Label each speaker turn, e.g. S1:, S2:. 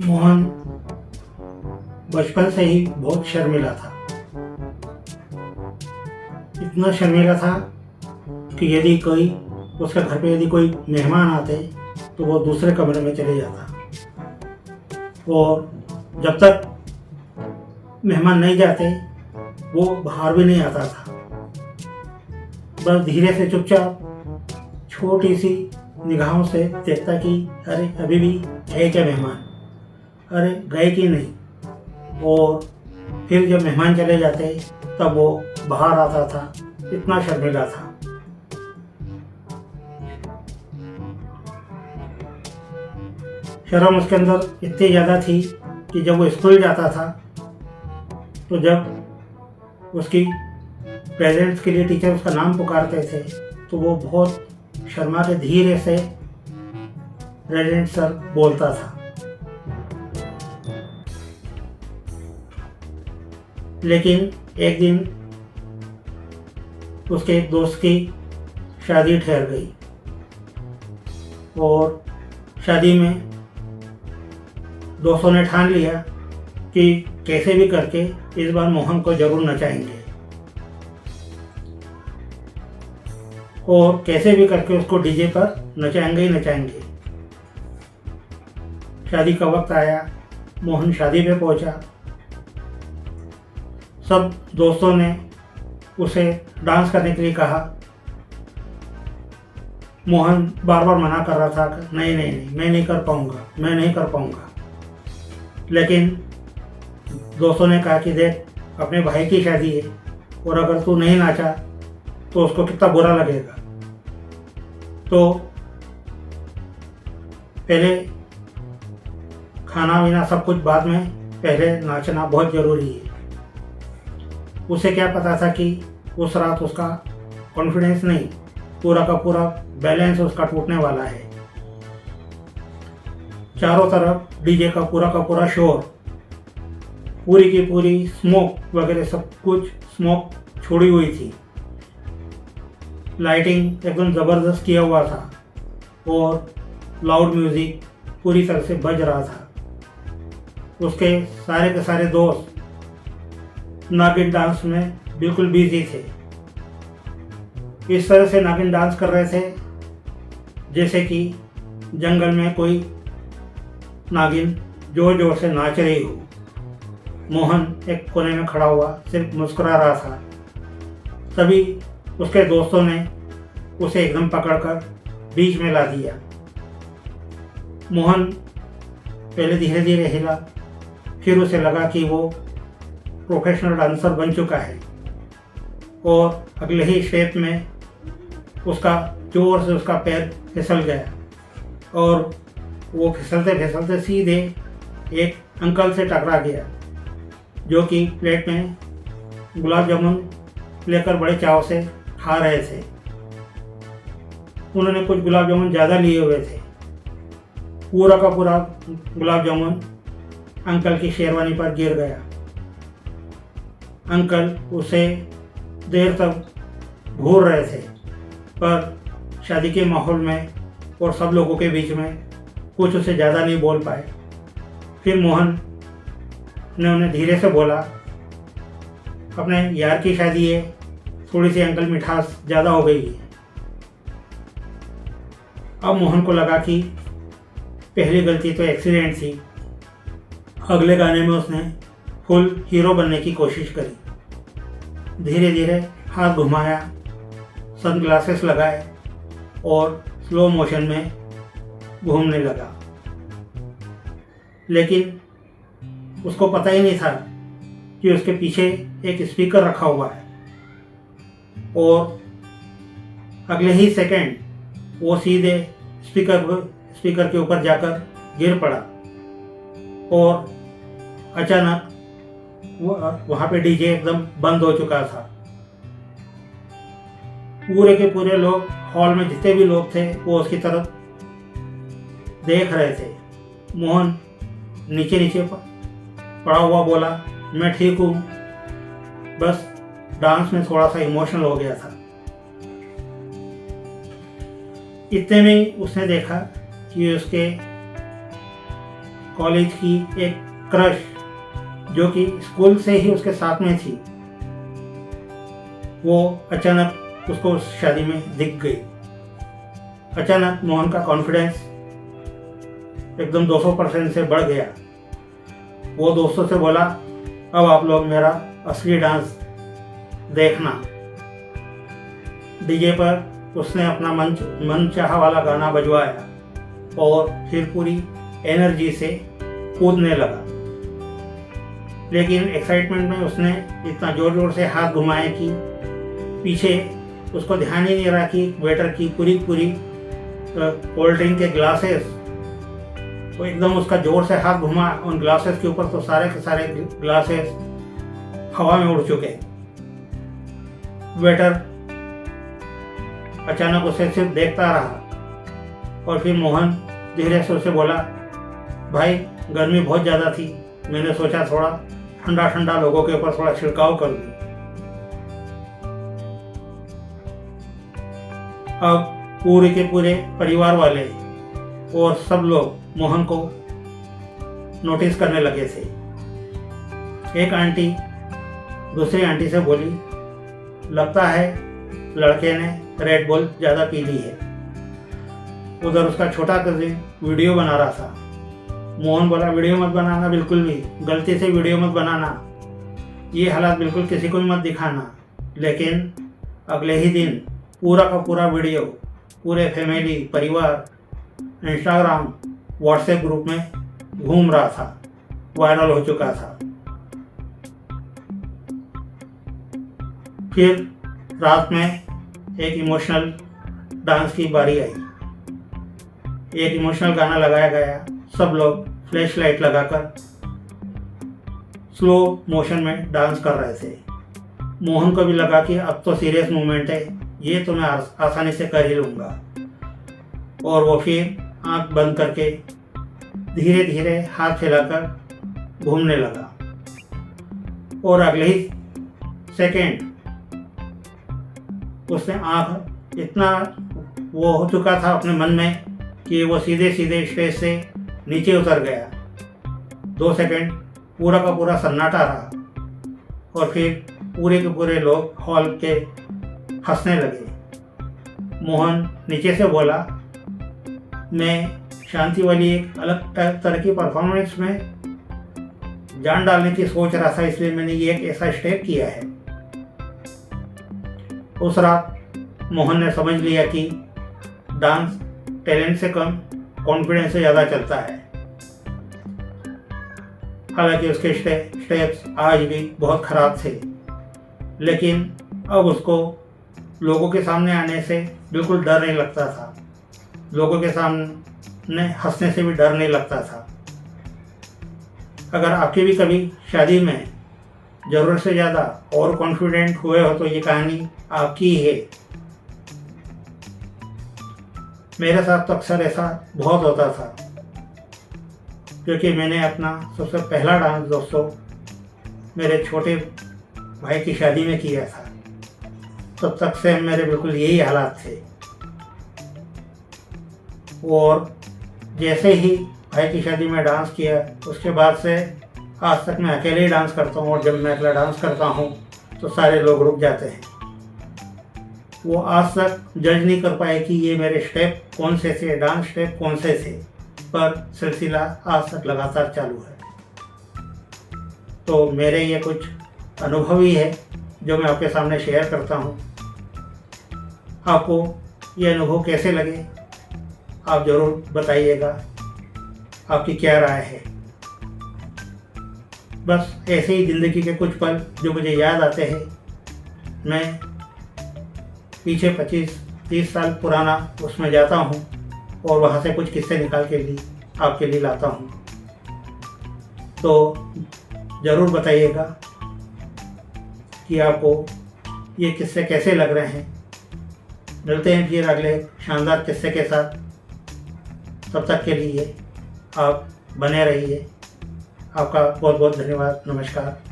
S1: मोहन बचपन से ही बहुत शर्मीला था। इतना शर्मीला था कि यदि कोई उसके घर पे यदि कोई मेहमान आते तो वो दूसरे कमरे में चले जाता, और जब तक मेहमान नहीं जाते वो बाहर भी नहीं आता था। बस धीरे से चुपचाप छोटी सी निगाहों से देखता कि अरे अभी भी है क्या मेहमान, अरे गए कि नहीं। और फिर जब मेहमान चले जाते तब वो बाहर आता था। इतना शर्मीला था। शर्म उसके अंदर इतनी ज़्यादा थी कि जब वो स्कूल जाता था तो जब उसकी प्रेजेंट्स के लिए टीचर उसका नाम पुकारते थे तो वो बहुत शर्मा के धीरे से प्रेजेंट सर बोलता था। लेकिन एक दिन उसके एक दोस्त की शादी ठहर गई और शादी में दोस्तों ने ठान लिया कि कैसे भी करके इस बार मोहन को जरूर नचाएंगे और कैसे भी करके उसको डीजे पर नचाएंगे ही नचाएंगे। शादी का वक्त आया, मोहन शादी पे पहुंचा। सब दोस्तों ने उसे डांस करने के लिए कहा। मोहन बार बार मना कर रहा था, नहीं नहीं नहीं, मैं नहीं कर पाऊंगा, मैं नहीं कर पाऊंगा। लेकिन दोस्तों ने कहा कि देख, अपने भाई की शादी है और अगर तू नहीं नाचा तो उसको कितना बुरा लगेगा। तो पहले खाना पीना सब कुछ बाद में, पहले नाचना बहुत ज़रूरी है। उसे क्या पता था कि उस रात उसका कॉन्फिडेंस नहीं, पूरा का पूरा बैलेंस उसका टूटने वाला है। चारों तरफ डीजे का पूरा शोर, पूरी की पूरी स्मोक वगैरह सब कुछ स्मोक छोड़ी हुई थी। लाइटिंग एकदम ज़बरदस्त किया हुआ था और लाउड म्यूज़िक पूरी तरह से बज रहा था। उसके सारे के सारे दोस्त नागिन डांस में बिल्कुल बिजी थे। इस तरह से नागिन डांस कर रहे थे जैसे कि जंगल में कोई नागिन जोर जोर से नाच रही हो। मोहन एक कोने में खड़ा हुआ सिर्फ मुस्कुरा रहा था। तभी उसके दोस्तों ने उसे एकदम पकड़कर बीच में ला दिया। मोहन पहले धीरे धीरे हिला, फिर उसे लगा कि वो प्रोफेशनल डांसर बन चुका है और अगले ही स्टेप में उसका जोर से उसका पैर फिसल गया और वो फिसलते फिसलते सीधे एक अंकल से टकरा गया, जो कि प्लेट में गुलाब जामुन लेकर बड़े चाव से खा रहे थे। उन्होंने कुछ गुलाब जामुन ज़्यादा लिए हुए थे। पूरा का पूरा गुलाब जामुन अंकल की शेरवानी पर गिर गया। अंकल उसे देर तक घूर रहे थे, पर शादी के माहौल में और सब लोगों के बीच में कुछ उसे ज़्यादा नहीं बोल पाए। फिर मोहन ने उन्हें धीरे से बोला, अपने यार की शादी है, थोड़ी सी अंकल मिठास ज़्यादा हो गई है। अब मोहन को लगा कि पहली गलती तो एक्सीडेंट थी। अगले गाने में उसने फुल हीरो बनने की कोशिश करी। धीरे धीरे हाथ घुमाया, सनग्लासेस लगाए और स्लो मोशन में घूमने लगा। लेकिन उसको पता ही नहीं था कि उसके पीछे एक स्पीकर रखा हुआ है और अगले ही सेकंड वो सीधे स्पीकर के ऊपर जाकर गिर पड़ा और अचानक वहाँ पे डीजे एकदम बंद हो चुका था। पूरे के पूरे लोग, हॉल में जितने भी लोग थे, वो उसकी तरफ देख रहे थे। मोहन नीचे नीचे पड़ा हुआ बोला, मैं ठीक हूँ, बस डांस में थोड़ा सा इमोशनल हो गया था। इतने में उसने देखा कि उसके कॉलेज की एक क्रश जो कि स्कूल से ही उसके साथ में थी, वो अचानक उसको शादी में दिख गई। अचानक मोहन का कॉन्फिडेंस एकदम 200% से बढ़ गया। वो दोस्तों से बोला, अब आप लोग मेरा असली डांस देखना। डीजे पर उसने अपना मन चाहा वाला गाना बजवाया और फिर पूरी एनर्जी से कूदने लगा। लेकिन एक्साइटमेंट में उसने इतना जोर जोर से हाथ घुमाए कि पीछे उसको ध्यान ही नहीं रहा कि वेटर की पूरी कोल्ड ड्रिंक के ग्लासेस, वो एकदम उसका जोर से हाथ घुमा उन ग्लासेस के ऊपर, तो सारे के सारे ग्लासेस हवा में उड़ चुके। वेटर अचानक उसे सिर्फ देखता रहा और फिर मोहन धीरे से उसे बोला, भाई गर्मी बहुत ज़्यादा थी, मैंने सोचा थोड़ा ठंडा ठंडा लोगों के ऊपर थोड़ा छिड़काव कर दूं। अब पूरे के पूरे परिवार वाले और सब लोग मोहन को नोटिस करने लगे थे। एक आंटी दूसरी आंटी से बोली, लगता है लड़के ने रेड बुल ज़्यादा पी ली है। उधर उसका छोटा कजिन वीडियो बना रहा था। मोहन बोला, वीडियो मत बनाना, बिल्कुल भी गलती से वीडियो मत बनाना, ये हालात बिल्कुल किसी को भी मत दिखाना। लेकिन अगले ही दिन पूरा का पूरा वीडियो पूरे फैमिली परिवार इंस्टाग्राम व्हाट्सएप ग्रुप में घूम रहा था, वायरल हो चुका था। फिर रात में एक इमोशनल डांस की बारी आई। एक इमोशनल गाना लगाया गया। सब लोग फ्लैश लाइट लगाकर स्लो मोशन में डांस कर रहे थे। मोहन को भी लगा कि अब तो सीरियस मूवमेंट है, ये तो मैं आसानी से कर ही लूँगा। और वो फिर आंख बंद करके धीरे धीरे हाथ फैलाकर घूमने लगा। और अगले ही सेकेंड उसने आंख इतना वो हो चुका था अपने मन में कि वो सीधे सीधे स्टेज से नीचे उतर गया। 2 सेकंड पूरा का पूरा सन्नाटा रहा और फिर पूरे के पूरे लोग हॉल के हंसने लगे। मोहन नीचे से बोला, मैं शांति वाली एक अलग तरह की परफॉर्मेंस में जान डालने की सोच रहा था, इसलिए मैंने ये एक ऐसा स्टेप किया है। उस रात मोहन ने समझ लिया कि डांस टैलेंट से कम कॉन्फिडेंस से ज़्यादा चलता है। हालांकि उसके स्टेप्स आज भी बहुत ख़राब थे, लेकिन अब उसको लोगों के सामने आने से बिल्कुल डर नहीं लगता था। लोगों के सामने हंसने से भी डर नहीं लगता था। अगर आपकी भी कभी शादी में ज़रूरत से ज़्यादा और कॉन्फिडेंट हुए हो तो ये कहानी आपकी है। मेरे साथ तो अक्सर ऐसा बहुत होता था, क्योंकि मैंने अपना सबसे पहला डांस दोस्तों मेरे छोटे भाई की शादी में किया था। तब तक से मेरे बिल्कुल यही हालात थे। और जैसे ही भाई की शादी में डांस किया, उसके बाद से आज तक मैं अकेले ही डांस करता हूँ। और जब मैं अकेला डांस करता हूँ तो सारे लोग रुक जाते हैं। वो आज तक जज नहीं कर पाए कि ये मेरे स्टेप कौन से थे, डांस स्टेप कौन से थे, पर सिलसिला आज तक लगातार चालू है। तो मेरे ये कुछ अनुभव ही है जो मैं आपके सामने शेयर करता हूँ। आपको ये अनुभव कैसे लगे आप ज़रूर बताइएगा, आपकी क्या राय है। बस ऐसे ही ज़िंदगी के कुछ पल जो मुझे याद आते हैं, मैं पीछे 25-30 साल पुराना उसमें जाता हूँ और वहाँ से कुछ किस्से निकाल के लिए आपके लिए लाता हूँ। तो ज़रूर बताइएगा कि आपको ये किस्से कैसे लग रहे हैं। मिलते हैं फिर अगले शानदार किस्से के साथ। तब तक के लिए आप बने रहिए। आपका बहुत बहुत धन्यवाद। नमस्कार।